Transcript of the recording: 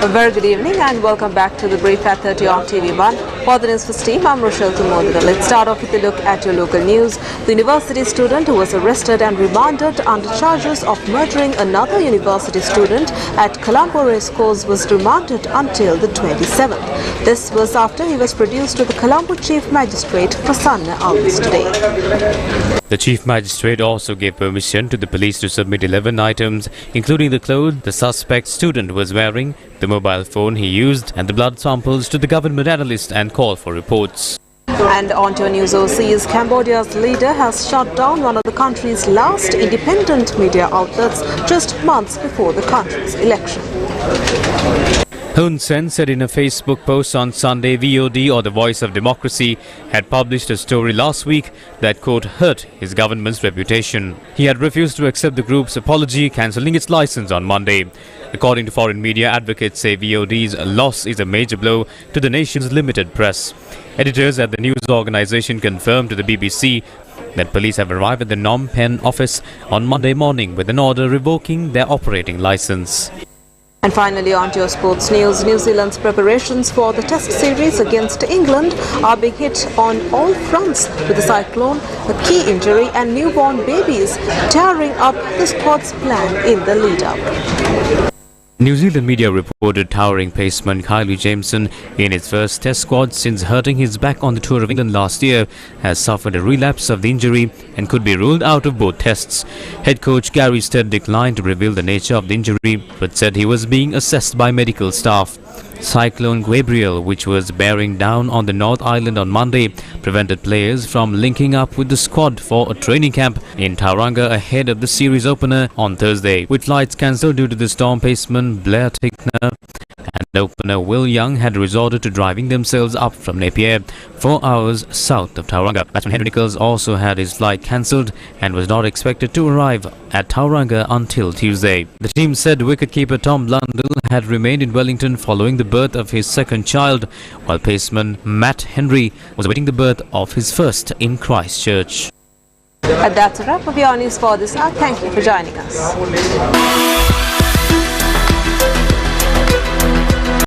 A very good evening and welcome back to the brief at 30 on TV1. For the Newsfirst team, I'm Murder. Let's start off with a look at your local news. The university student who was arrested and remanded under charges of murdering another university student at Colombo Racecourse was remanded until the 27th. This was after he was produced to the Colombo Chief Magistrate Prasanna Alvis today. The Chief Magistrate also gave permission to the police to submit 11 items, including the clothes the suspect student was wearing, the mobile phone he used, and the blood samples to the government analyst and call for reports. And on to news overseas, Cambodia's leader has shut down one of the country's last independent media outlets just months before the country's election. Hun Sen said in a Facebook post on Sunday, VOD, or the Voice of Democracy, had published a story last week that, quote, hurt his government's reputation. He had refused to accept the group's apology, cancelling its license on Monday. According to foreign media, advocates say VOD's loss is a major blow to the nation's limited press. Editors at the news organization confirmed to the BBC that police have arrived at the Phnom Penh office on Monday morning with an order revoking their operating license. And finally, on to your sports news. New Zealand's preparations for the Test series against England are being hit on all fronts, with the cyclone, a key injury and newborn babies tearing up the squad's plan in the lead-up. New Zealand media reported towering paceman Kylie Jameson, in his first Test squad since hurting his back on the Tour of England last year, has suffered a relapse of the injury and could be ruled out of both tests. Head coach Gary Stead declined to reveal the nature of the injury, but said he was being assessed by medical staff. Cyclone Gabriel, which was bearing down on the North Island on Monday, prevented players from linking up with the squad for a training camp in Tauranga ahead of the series opener on Thursday. With flights cancelled due to the storm, paceman Blair Tickner and opener Will Young had resorted to driving themselves up from Napier, 4 hours south of Tauranga. Batsman Henry Nicholls also had his flight cancelled and was not expected to arrive at Tauranga until Tuesday. The team said wicketkeeper Tom Blundell had remained in Wellington following the birth of his second child, while paceman Matt Henry was awaiting the birth of his first in Christchurch. And that's a wrap of your news for this hour. Thank you for joining us.